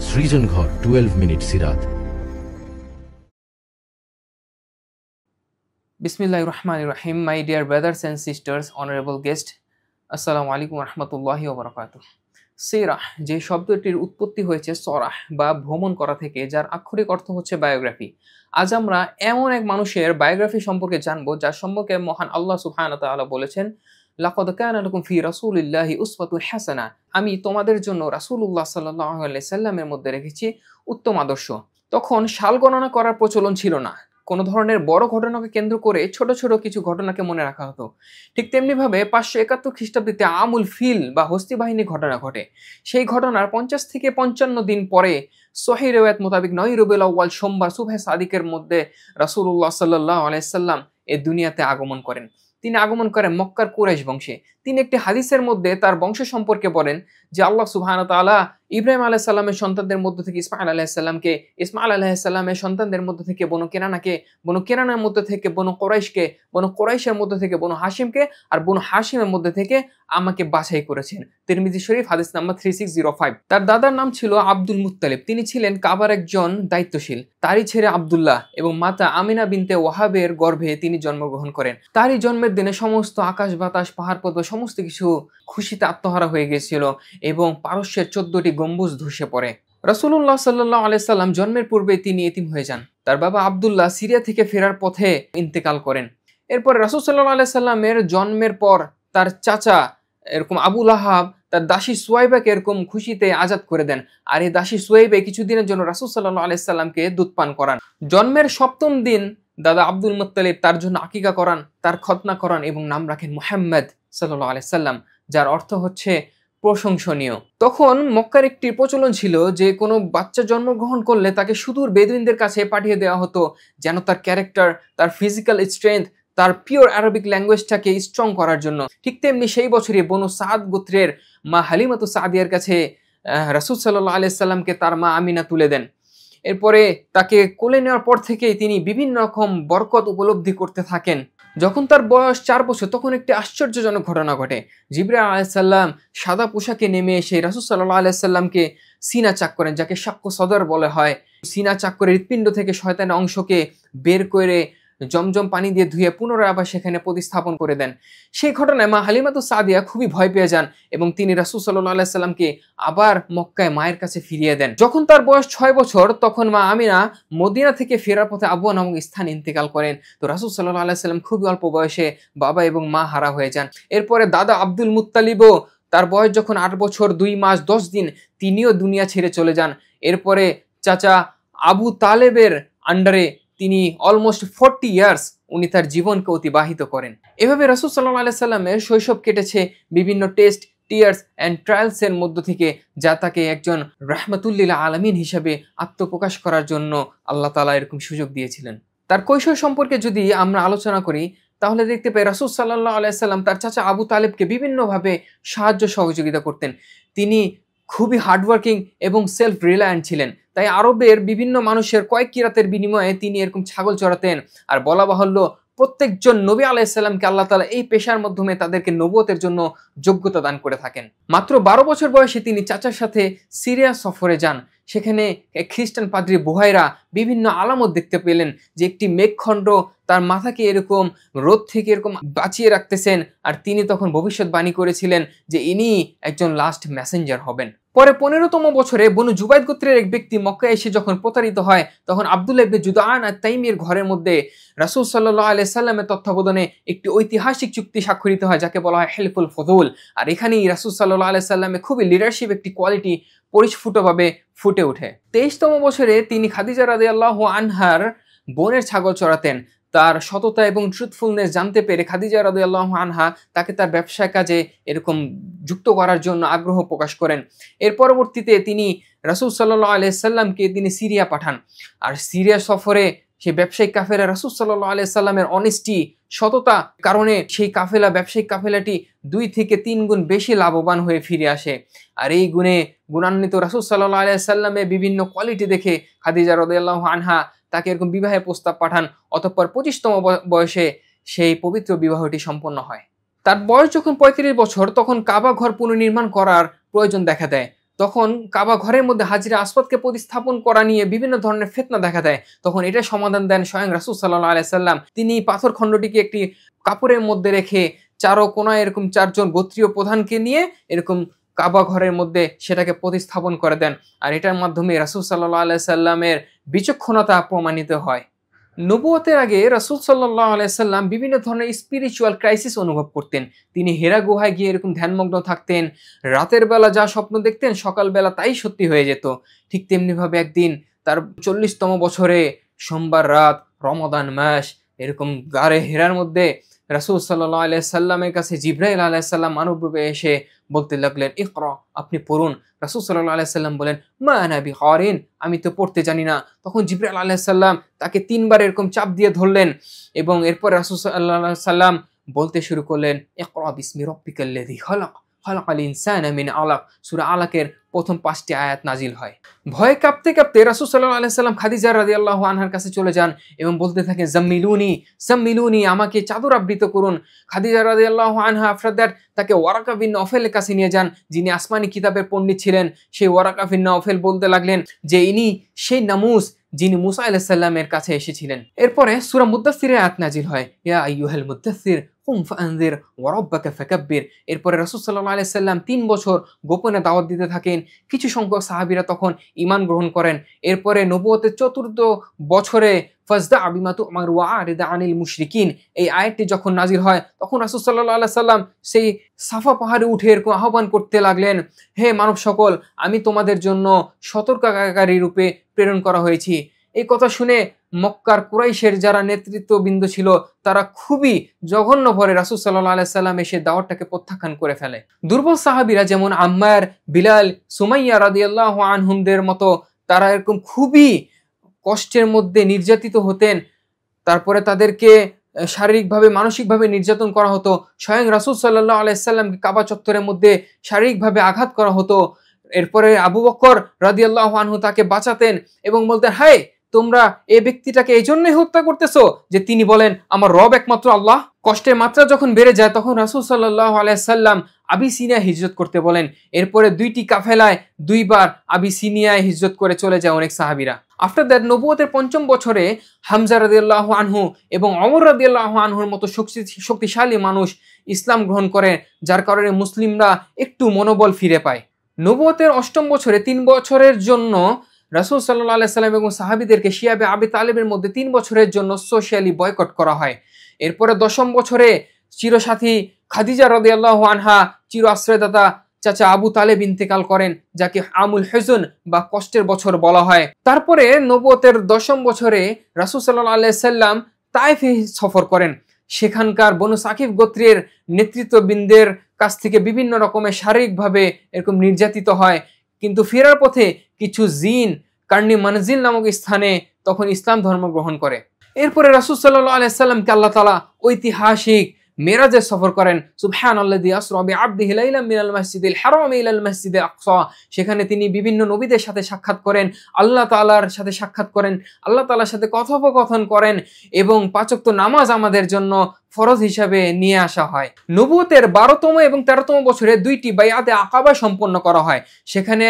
সৃজন ঘর 12 minute Sirat. Bismillahir Rahmanir Rahim, my dear brothers and sisters, honorable guest, Assalamu alaikum warahmatullahi wabarakatuh. সিরাহ যে শব্দটির উৎপত্তি হয়েছে সরাহ বা ভ্রমণ করা থেকে, যার আক্ষরিক অর্থ হচ্ছে বায়োগ্রাফি। আজ আমরা এমন এক মানুষের বায়োগ্রাফি সম্পর্কে জানবো যার সম্পর্কে মহান আল্লাহ সুবহানাহু ওয়া তাআলা বলেছেন, লাকাদ কানা লাকুম ফি রাসূলিল্লাহি উসওয়াতুন হাসানাহ, আমি তোমাদের জন্য রাসূলুল্লাহ সাল্লাল্লাহু আলাইহি সাল্লামের মধ্যে রেখেছি উত্তম আদর্শ। তখন সাল গণনা করার প্রচলন ছিল না, কোনো ধরনের বড় ঘটনাকে কেন্দ্র করে ছোট ছোট কিছু ঘটনাকে মনে রাখা হতো। ঠিক তেমনিভাবে 571 খ্রিস্টাব্দে আমুল ফিল বা হস্তি বাহিনী ঘটনা ঘটে। সেই ঘটনার 50 থেকে 55 দিন পরে সহিহ রিওয়ায়াত মোতাবেক 9 রবিউল আউয়াল সোমবার সুবহে সাদিকের মধ্যে রাসূলুল্লাহ সাল্লাল্লাহু আলাইহি সাল্লাম এই দুনিয়াতে আগমন করেন। তিনি আগমন করেন মক্কার কুরাইশ বংশে। তিনি একটি হাদিসের মধ্যে তার বংশ সম্পর্কে বলেন যে আল্লাহ সুবহানাহু ওয়া তাআলা ইব্রাহিম আলাইহিস সালামের সন্তানদের মধ্য থেকে ইসমাঈল আলাইহিস সালামকে, ইসমাঈল আলাইহিস সালামের সন্তানদের মধ্য থেকে বনু কেনানাকে, বনু কেনানার মধ্য থেকে বনু কুরাইশকে, বনু কুরাইশের মধ্য থেকে বনু হাশিমকে, আর বনু হাশিমের মধ্য থেকে আমাকে বাছাই করেছেন। তিরমিজি শরীফ হাদিস নাম্বার 3605। তার দাদার নাম ছিল আব্দুল মুত্তালিব। তিনি ছিলেন কাবার একজন দায়িত্বশীল। তারই ছেলে আব্দুল্লাহ এবং মাতা আমিনা বিনতে ওয়াহাবের গর্ভে তিনি জন্মগ্রহণ করেন। তারই জন্মের দিনে সমস্ত আকাশ বাতাস পাহাড় পর্বত সমস্ত কিছু খুশিতে আত্মহারা হয়ে গিয়েছিল এবং পারস্যের 14টি গম্বুজ ধসে পড়ে। রাসূলুল্লাহ সাল্লাল্লাহু আলাইহি সাল্লাম জন্মের পূর্বে তিনি এতিম হয়ে যান। তার বাবা আব্দুল্লাহ সিরিয়া থেকে ফেরার পথে ইন্তেকাল করেন। এরপর রাসূল সাল্লাল্লাহু আলাইহি সাল্লামের জন্মের পর তার চাচা এরকম আবু লাহাব তার দাসী সুয়াইবাকে এরকম খুশিতে আজাদ করে দেন। আর এই দাসী সুয়াইবা কিছুদিনের জন্য রাসূল সাল্লাল্লাহু আলাইহি সাল্লামকে দুধ পান করান। জন্মের 7ম দিন দাদা আব্দুল মুত্তালিব তার জন্য আকিকা করান, তার খতনা করান এবং নাম রাখেন মুহাম্মদ সাল্লাল্লাহু আলাইহি সাল্লাম, যার অর্থ হচ্ছে প্রশংসনীয়। তখন মক্কার একটি প্রচলন ছিল যে কোনো বাচ্চা জন্মগ্রহণ করলে তাকে সুদূর বেদুইনদের কাছে পাঠিয়ে দেওয়া হতো, যেন তার ক্যারেক্টার, তার ফিজিক্যাল স্ট্রেংথ, তার পিওর আরবিক ল্যাঙ্গুয়েজটাকে স্ট্রং করার জন্য। ঠিক তেমনি সেই বছরই বনু সাদ গোত্রের মা হালিমাতু সাদিয়ার কাছে রাসূল সাল্লাল্লাহু আলাইহি সাল্লামকে তার মা আমিনা তুলে দেন। এরপরে তাকে কোলে নেওয়ার পর থেকেই তিনি বিভিন্ন রকম বরকত উপলব্ধি করতে থাকেন। যখন তার বয়স 4 বছর তখন একটি আশ্চর্যজনক ঘটনা ঘটে। জিবরাইল আলাইহিস সালাম সাদা পোশাকে নেমে এসে রাসূল সাল্লাল্লাহু আলাইহি সাল্লামকে সিনা চাক করেন, যাকে শাক্কু সদর বলা হয়। সিনা চাক করে হৃৎপিণ্ড থেকে শয়তানের অংশকে বের করে জমজম পানি দিয়ে ধুয়ে পুনরায় আবার সেখানে প্রতিস্থাপন করে দেন। সেই ঘটনায় মা হালিমাতু সাদিয়া খুবই ভয় পেয়ে যান এবং তিনি রাসূল সাল্লাল্লাহু আলাইহি সাল্লামকে আবার মক্কায় মায়ের কাছে ফিরিয়ে দেন। যখন তার বয়স 6 বছর তখন মা আমিনা মদিনা থেকে ফেরার পথে আবওয়া নামক স্থানে ইন্তেকাল করেন। তো রাসূল সাল্লাল্লাহু আলাইহি সাল্লাম খুবই অল্প বয়সে বাবা এবং মা হারা হয়ে যান। এরপরে দাদা আব্দুল মুত্তালিবও তার বয়স যখন 8 বছর 2 মাস 10 দিন তিনিও দুনিয়া ছেড়ে চলে যান। এরপরে চাচা আবু তালেবের আন্ডারে তিনি অলমোস্ট 40 ইয়ার্স উনি তার জীবনকে অতিবাহিত করেন। এভাবে রাসূল সাল্লাল্লাহু আলাইহি সাল্লামের শৈশব কেটেছে বিভিন্ন টেস্ট, টিয়ার্স অ্যান্ড ট্রায়ালসের মধ্য থেকে, যা তাকে একজন রাহমাতুল লিল আলামিন হিসেবে আত্মপ্রকাশ করার জন্য আল্লাহ তাআলা এরকম সুযোগ দিয়েছিলেন। তার কৈশোর সম্পর্কে যদি আমরা আলোচনা করি তাহলে দেখতে পাই রাসূল সাল্লাল্লাহু আলাইহি সাল্লাম তার চাচা আবু তালেবকে বিভিন্নভাবে সাহায্য সহযোগিতা করতেন। তিনি খুবই হার্ডওয়ার্কিং এবং সেলফ রিলায়েন্ট ছিলেন। তাই আরবের বিভিন্ন মানুষের কয়েক কিরাতের বিনিময়ে তিনি এরকম ছাগল চড়াতেন। আর বলা বাহুল্য প্রত্যেকজন নবী আলাইহিস সালামকে আল্লাহ তাআলা এই পেশার মাধ্যমে তাদেরকে নবুয়তের জন্য যোগ্যতা দান করে থাকেন। মাত্র 12 বছর বয়সে তিনি চাচার সাথে সিরিয়া সফরে যান। সেখানে এক খ্রিস্টান পাদ্রী বুহাইরা বিভিন্ন আলামত দেখতে পেলেন যে একটি মেঘখণ্ড তার মাথাকে এরকম রোদ থেকে এরকম বাঁচিয়ে রাখতেছেন। আর তিনি তখন ভবিষ্যৎবাণী করেছিলেন যে ইনি একজন লাস্ট মেসেঞ্জার হবেন। পরে 15তম বছরে বনু জুবাইদ গোত্রের এক ব্যক্তি মক্কায় এসে যখন প্রতারিত হয় তখন আব্দুল্লাহ ইবনে জুদআন আত-তাইমির ঘরের মধ্যে রাসূল সাল্লাল্লাহু আলাইহি সাল্লামের তত্ত্বাবধানে একটি ঐতিহাসিক চুক্তি স্বাক্ষরিত হয়, যাকে বলা হয় হিলফুল ফুদুল। আর এখানেই রাসূল সাল্লাল্লাহু আলাইহি সাল্লামের খুবই লিডারশিপ একটি কোয়ালিটি পরিস্ফুটভাবে ফুটে ওঠে। 23তম বছরে তিনি খাদিজা রাদিয়াল্লাহু আনহার বোনের ছাগল চড়াতেন। তার সততা এবং ট্রুথফুলনেস জানতে পেরে খাদিজা রাদিয়াল্লাহু আনহা তাকে তার ব্যবসায় কাজে এরকম যুক্ত করার জন্য আগ্রহ প্রকাশ করেন। এর পরবর্তীতে তিনি রাসূল সাল্লাল্লাহু আলাইহি সাল্লামকে তিনি সিরিয়া পাঠান। আর সিরিয়া সফরে সেই ব্যবসায়িক কাফেলা রাসূল সাল্লাল্লাহু আলাইহি সাল্লামের অনেস্টি, সততা কারণে সেই ব্যবসায়িক কাফেলাটি 2 থেকে 3 গুণ বেশি লাভবান হয়ে ফিরে আসে। আর এই গুণে গুণান্বিত রাসূল সাল্লাল্লাহু আলাইহি সাল্লামের বিভিন্ন কোয়ালিটি দেখে খাদিজা রাদিয়াল্লাহু আনহা তাকে এরকম বিবাহের প্রস্তাব পাঠান। অতঃপর 25তম বয়সে সেই পবিত্র বিবাহটি সম্পন্ন হয়। তার বয়স যখন 35 বছর তখন কাবা ঘর পুনর্নির্মাণ করার প্রয়োজন দেখা দেয়। তখন কাবা ঘরের মধ্যে হাজরে আসওয়াদকে প্রতিস্থাপন করা নিয়ে বিভিন্ন ধরনের ফিতনা দেখা দেয়। তখন এটা সমাধান দেন স্বয়ং রাসূল সাল্লাল্লাহু আলাইহি সাল্লাম। তিনি পাথর খণ্ডটিকে একটি কাপড়ের মধ্যে রেখে চারো কোনায় এরকম ৪ জন গোত্রীয় প্রধানকে নিয়ে এরকম কাবা ঘরের মধ্যে সেটাকে প্রতিস্থাপন করে দেন। আর এটার মাধ্যমে রাসূল সাল্লাল্লাহু আলাইহি সাল্লামের বিচক্ষণতা প্রমাণিত হয়। নবুয়তের আগে রাসূল সাল্লাল্লাহু আলাইহি সাল্লাম বিভিন্ন ধরনের স্পিরিচুয়াল ক্রাইসিস অনুভব করতেন। তিনি হেরা গুহায় গিয়ে এরকম ধ্যানমগ্ন থাকতেন। রাতের বেলা যা স্বপ্ন দেখতেন সকালবেলা তাই সত্যি হয়ে যেত। ঠিক তেমনিভাবে একদিন তার ৪০তম বছরে সোমবার রাত, রমাদান মাস, এরকম গারে হেরার মধ্যে রাসূল সাল্লাল্লাহু আলাইহি সাল্লামের কাছে জিবরাইল আলাইহিস সালাম মানবরূপে এসে বলতে লাগলেন, ইকরা, আপনি পড়ুন। রাসূল সাল্লাল্লাহু আলাইহি সাল্লাম বলেন, মা আনা বিকারিন, আমি তো পড়তে জানি না। তখন জিবরাইল আলাইহিস সালাম তাকে ৩ বার এরকম চাপ দিয়ে ধরলেন এবং এরপর রাসূল সাল্লাল্লাহু আলাইহি সাল্লাম বলতে শুরু করলেন, ইকরা বিসমি রাব্বিকাল্লাযী খালাক, খালাকাল ইনসানা মিন আলাক। সূরা আলাকের প্রথম ৫টি আয়াত নাজিল হয়। ভয়ে কাঁপতে কাঁপতে রাসূল সাল্লাল্লাহু আলাইহি সাল্লাম খাদিজা রাদিয়াল্লাহু আনহার কাছে চলে যান এবং বলতে থাকেন, জাম্মিলুনি জাম্মিলুনি, আমাকে চাদর আবৃত করুন। খাদিজা রাদিয়াল্লাহু আনহা আফটার দ্যাট তাকে ওয়ারাকা বিন নওফেলের কাছে নিয়ে যান, যিনি আসমানি কিতাবের পণ্ডিত ছিলেন। সেই ওয়ারাকা বিন নওফেল বলতে লাগলেন যে ইনি সেই নামুস যিনি মুসা আলাইহিস সালামের কাছে এসেছিলেন। এরপরে সূরা মুদ্দাসসিরের আয়াত নাজিল হয়, ইয়া আইয়ুহাল মুদ্দাসসির কুম ফাআনযির ওয়া রাব্বাকা ফাকাব্বির। এরপরে রাসূল সাল্লাল্লাহু আলাইহি সাল্লাম ৩ বছর গোপনে দাওয়াত দিতে থাকেন। কিছু সংখ্যক সাহাবীরা তখন ঈমান গ্রহণ করেন। এরপরে নবুয়তের ৪র্থ বছরে ফাজদা বিমা তু'মার ওয়া আরিদ আনিল মুশরিকিন, এই আয়াতটি যখন নাজিল হয় তখন রাসূল সাল্লাল্লাহু আলাইহি সাল্লাম সেই সাফা পাহাড়ে উঠে এরকম আহ্বান করতে লাগলেন, হে মানব সকল, আমি তোমাদের জন্য সতর্ককারী রূপে প্রেরণ করা হয়েছি। এই কথা শুনে মক্কার কুরাইশের যারা নেতৃত্ববৃন্দ ছিল তারা খুবই জঘন্য ভরে রাসূল সাল্লাল্লাহু আলাইহি সাল্লাম এসে দাওয়াতটাকে প্রত্যাখ্যান করে ফেলে। দুর্বল সাহাবীরা যেমন আম্মার, বিলাল, সুমাইয়া রাদিয়াল্লাহু আনহুমদের মতো তারা এরকম খুবই কষ্টের মধ্যে নির্যাতিত হতেন। তারপরে তাদেরকে শারীরিকভাবে মানসিকভাবে নির্যাতন করা হতো। স্বয়ং রাসূল সাল্লাল্লাহু আলাইহি সাল্লামকে কাবা চত্বরের মধ্যে শারীরিকভাবে আঘাত করা হতো। এরপরে আবু বকর রাদিয়াল্লাহু আনহু তাকে বাঁচাতেন এবং বলতেন, হায়, তোমরা এই ব্যক্তিটাকে এই জন্যই হত্যা করতেছো যে তিনি বলেন আমার রব একমাত্র আল্লাহ। কষ্টের মাত্রা যখন বেড়ে যায় তখন রাসূল সাল্লাল্লাহু আলাইহি সাল্লাম আবিসিনিয়া হিজরত করতে বলেন। এরপরে ২টি কাফেলায় ২ বার আবিসিনিয়ায় হিজরত করে চলে যায় অনেক সাহাবীরা। আফটার দ্যাট নবুয়তের ৫ম বছরে হামজা রাদিয়াল্লাহু আনহু এবং ওমর রাদিয়াল্লাহু আনহুর মতো শক্তিশালী মানুষ ইসলাম গ্রহণ করেন, যার কারণে মুসলিমরা একটু মনোবল ফিরে পায়। নবুয়তের ৮ম বছরে ৩ বছরের জন্য রাসূল সাল্লাল্লাহু আলাইহি সাল্লাম এবং সাহাবীদেরকে শিয়াবে আবি তালেবের মধ্যে ৩ বছরের জন্য সোশ্যালি বয়কট করা হয়। এরপরে ১০ম বছরে চিরসাথী খাদিজা রাদিয়াল্লাহু আনহা চির আশ্রয়দাতা চাচা আবু তালেব ইন্তেকাল করেন, যাকে আমুল হুজুন বা কষ্টের বছর বলা হয়। তারপরে নবুয়তের ১০ম বছরে রাসূল সাল্লাল্লাহু আলাইহি সাল্লাম তায়েফে সফর করেন। সেখানকার বনু সাকিফ গোত্রের নেতৃত্ববৃন্দের কাছ থেকে বিভিন্ন রকমের শারীরিকভাবে এরকম নির্যাতিত হয়। কিন্তু ফেরার পথে কিছু জিন কার্নি মানজিল নামক স্থানে তখন ইসলাম ধর্ম গ্রহণ করে। এরপরে রাসূল সাল্লাল্লাহু আলাইহি সাল্লামকে আল্লাহ তাআলা ঐতিহাসিক মেরাজে সফর করেন। সুবহানাল্লাযী আসরা বিআবদিহি লাইলাম মিনাল মাসজিদিল হারাম ইলাল মাসজিদিল আকসা। সেখানে তিনি বিভিন্ন নবীদের সাথে সাক্ষাৎ করেন, আল্লাহ তাআলার সাথে সাক্ষাৎ করেন, আল্লাহ তাআলার সাথে কথোপকথন করেন এবং ৫ ওয়াক্ত নামাজ আমাদের জন্য ফরজ হিসাবে নিয়ে আসা হয়। নবুয়তের ১২তম এবং ১৩তম বছরে ২টি বাইআতে আকাবা সম্পন্ন করা হয়। সেখানে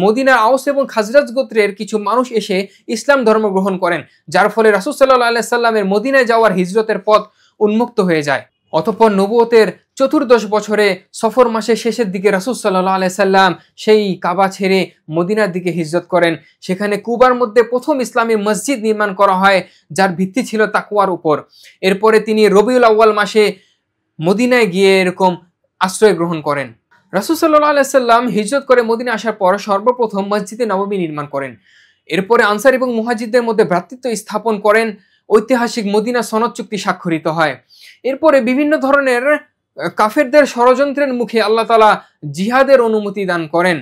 মদিনার আওস এবং খাজরাজ গোত্রের কিছু মানুষ এসে ইসলাম ধর্ম গ্রহণ করেন, যার ফলে রাসূল সাল্লাল্লাহু আলাইহি সাল্লামের মদিনায় যাওয়ার হিজরতের পথ উন্মুক্ত হয়ে যায়। অতঃপর নবুয়তের ১৪দশ বছরে সফর মাসের শেষের দিকে রাসূল সাল্লাল্লাহু আলাইহি সাল্লাম সেই কাবা ছেড়ে মদিনার দিকে হিজরত করেন। সেখানে কুবার মধ্যে প্রথম ইসলামী মসজিদ নির্মাণ করা হয়, যার ভিত্তি ছিল তাকওয়ার উপর। এরপরে তিনি রবিউল আউয়াল মাসে মদিনায় গিয়ে এরকম আশ্রয় গ্রহণ করেন। রাসূল সাল্লাল্লাহু আলাইহি সাল্লাম হিজরত করে মদিনা আসার পর সর্বপ্রথম মসজিদে নববী নির্মাণ করেন। এরপরে আনসার এবং মুহাজিরদের মধ্যে ভ্রাতৃত্ব স্থাপন করেন। ঐতিহাসিক মদিনা সনদ চুক্তি স্বাক্ষরিত হয়। এরপরে বিভিন্ন ধরনের কাফেরদের ষড়যন্ত্রের মুখে আল্লাহ তাআলা জিহাদের অনুমতি দান করেন।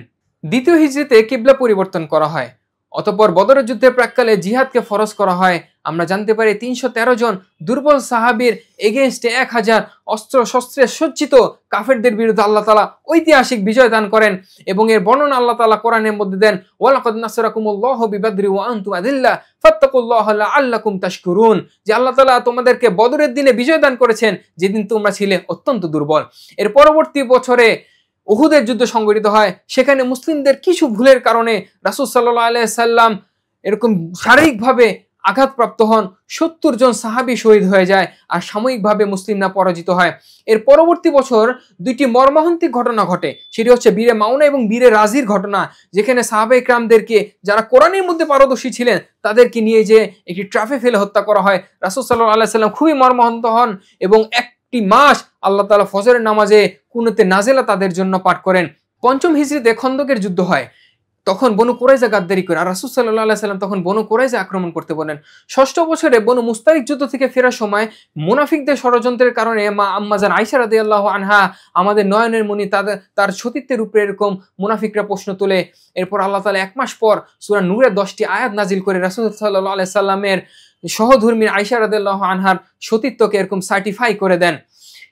দ্বিতীয় হিজরিতে কিবলা পরিবর্তন করা হয়। অতঃপর বদরের যুদ্ধের প্রাক্কালে জিহাদকে ফরজ করা হয়। আমরা জানতে পারি ৩১৩ জন দুর্বল সাহাবীর এগেইনস্টে ১০০০ অস্ত্র শস্ত্রে সজ্জিত কাফেরদের বিরুদ্ধে আল্লাহ তাআলা ঐতিহাসিক বিজয় দান করেন এবং এর বর্ণনা আল্লাহ তাআলা কোরআনের মধ্যে দেন, ওয়ালাকাদ নাসরাকুমুল্লাহু বিবাদরি ওয়া আনতুম আযিল্লা ফাত্তাকুল্লাহা লাআল্লাকুম তাশকুরুন, যে আল্লাহ তাআলা তোমাদেরকে বদরের দিনে বিজয় দান করেছেন যেদিন তোমরা ছিলে অত্যন্ত দুর্বল। এর পরবর্তী বছরে উহুদের যুদ্ধ সংঘটিত হয়, সেখানে মুসলিমদের কিছু ভুলের কারণে রাসূল সাল্লাল্লাহু আলাইহি সাল্লাম এরকম শারীরিকভাবে আঘাতপ্রাপ্ত হন, ৭০ জন সাহাবী শহীদ হয়ে যায় আর সাময়িকভাবে মুসলিমরা পরাজিত হয়। এর পরবর্তী বছর দুইটি মর্মান্তিক ঘটনা ঘটে, সেটি হচ্ছে বীরে মাউনা এবং বীরে রাজির ঘটনা, যেখানে সাহাবায়ে কেরামদেরকে যারা কোরআনের মধ্যে পারদর্শী ছিলেন তাদেরকে নিয়ে যে একটি ট্রাফে ফেলে হত্যা করা হয়। রাসূল সাল্লাল্লাহু আলাইহি সাল্লাম খুবই মর্মাহত হন এবং একটি মাস আল্লাহ তাআলা ফজরের নামাজে কুনুতে নাজেলা তাদের জন্য পাঠ করেন। পঞ্চম হিজরিতে খন্দকের যুদ্ধ হয়, তখন বনু কুরাইজা গাদ্দারি করে আর রাসূল সাল্লাল্লাহু আলাইহি সাল্লাম তখন বনু কুরাইজা আক্রমণ করতে বলেন। ষষ্ঠ বছরে বনু মুস্তালিক যুদ্ধ থেকে ফেরার সময় মুনাফিকদের ষড়যন্ত্রের কারণে মা আম্মাজান আয়েশা রাদিয়াল্লাহু আনহা, আমাদের নয়নের মণি, তার সতীত্বের উপরে এরকম মুনাফিকরা প্রশ্ন তোলে। এরপর আল্লাহ তাআলা 1 মাস পর সূরা নূরের 10টি আয়াত নাজিল করে রাসূল সাল্লাল্লাহু আলাইহি সাল্লামের সহধর্মী আয়েশা রাদিয়াল্লাহু আনহার সতীত্বকে এরকম সার্টিফাই করে দেন।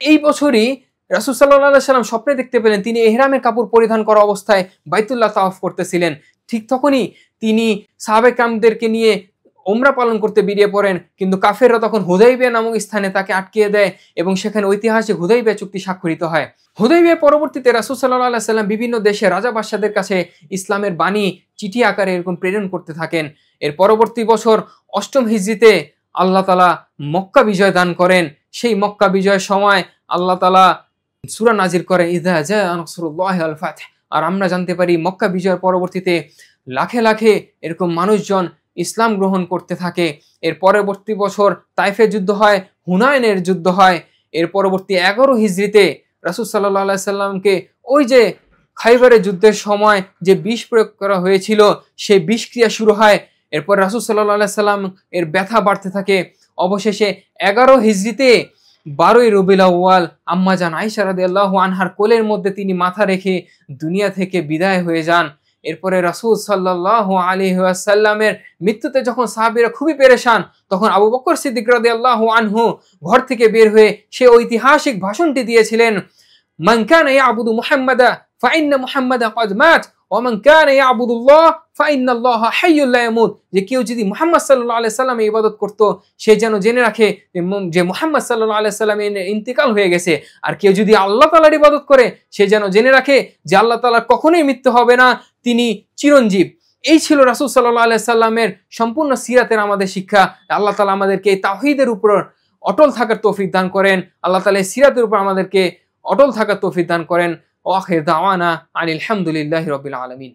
এই বছরই রাসূল সাল্লাল্লাহু আলাইহি সাল্লাম স্বপ্নে দেখতে পেলেন তিনি ইহরামের কাপড় পরিধান করা অবস্থায় বাইতুল্লাহ তাওয়াফ করতেছিলেন। ঠিক তখনই তিনি সাহাবায়ে কেরামদেরকে নিয়ে উমরা পালন করতে বেরিয়ে পড়েন, কিন্তু কাফেররা তখন হুদাইবিয়া নামক স্থানে তাকে আটকিয়ে দেয় এবং সেখানে ঐতিহাসিক হুদাইবিয়া চুক্তি স্বাক্ষরিত হয়। হুদাইবিয়া পরবর্তীতে রাসূল সাল্লাল্লাহু আলাইহি সাল্লাম বিভিন্ন দেশে রাজা বাদশাদের কাছে ইসলামের বাণী চিঠি আকারে এরকম প্রেরণ করতে থাকেন। এর পরবর্তী বছর অষ্টম হিজরিতে আল্লাহ তাআলা মক্কা বিজয় দান করেন। সেই মক্কা বিজয়ের সময় আল্লাহ তাআলা সূরা নাজিল করে ইযা জাআ নাসরুল্লাহি ওয়াল ফাth। আর আমরা জানতে পারি মক্কা বিজয়ের পরবর্তীতে লাখে লাখে এরকম মানুষজন ইসলাম গ্রহণ করতে থাকে। এর পরবর্তী বছর তাইফের যুদ্ধ হয়, হুনাইনের যুদ্ধ হয়। এর পরবর্তী 11 হিজরিতে রাসূল সাল্লাল্লাহু আলাইহি সাল্লামকে ওই যে খাইবারের যুদ্ধের সময় যে বিষ প্রয়োগ করা হয়েছিল সেই বিষক্রিয়া শুরু হয়। এরপর রাসূল সাল্লাল্লাহু আলাইহি সাল্লাম এর ব্যথা বাড়তে থাকে। অবশেষে 11 হিজরিতে 12ই রবিউল আউয়াল আম্মাজান আয়েশা রাদিয়াল্লাহু আনহার কোলের মধ্যে তিনি মাথা রেখে দুনিয়া থেকে বিদায় হয়ে যান। এরপরে রাসূল সাল্লাল্লাহু আলাইহি ওয়াসাল্লামের মৃত্যুতে যখন সাহাবীরা খুবই পেরেশান, তখন আবু বকর সিদ্দিক রাদিয়াল্লাহু আনহু ঘর থেকে বের হয়ে সে ঐতিহাসিক ভাষণটি দিয়েছিলেন, মান কানা ইয়াবুদু মুহাম্মাদা ফাইন্না মুহাম্মাদা ক্বাদ মাত ওয়া মান কানা ইয়াবুদুল্লাহ ফাইন্নাল্লাহা হাইয়্যুল লা ইয়ামুত। যে কেউ যদি মুহাম্মদ সাল্লাল্লাহু আলাইহি সাল্লামের ইবাদত করত সে যেন জেনে রাখে যে মুহাম্মদ সাল্লাল্লাহু আলাইহি সাল্লামের ইন্তেকাল হয়ে গেছে, আর কেউ যদি আল্লাহ তাআলার ইবাদত করে সে যেন জেনে রাখে যে আল্লাহ তাআলার কখনোই মৃত্যু হবে না, তিনি চিরঞ্জীব। এই ছিল রাসূল সাল্লাল্লাহু আলাইহি সাল্লামের সম্পূর্ণ সিরাতের আমাদের শিক্ষা। আল্লাহ তাআলা আমাদেরকে এই তাওহীদের উপর অটল থাকার তৌফিক দান করেন। আল্লাহ তাআলা এই সিরাতের উপর আমাদেরকে অটল থাকার তৌফিক দান করেন। ওয়া আখির দাওয়ানা আনিল হামদুলিল্লাহি রাব্বিল আলামিন।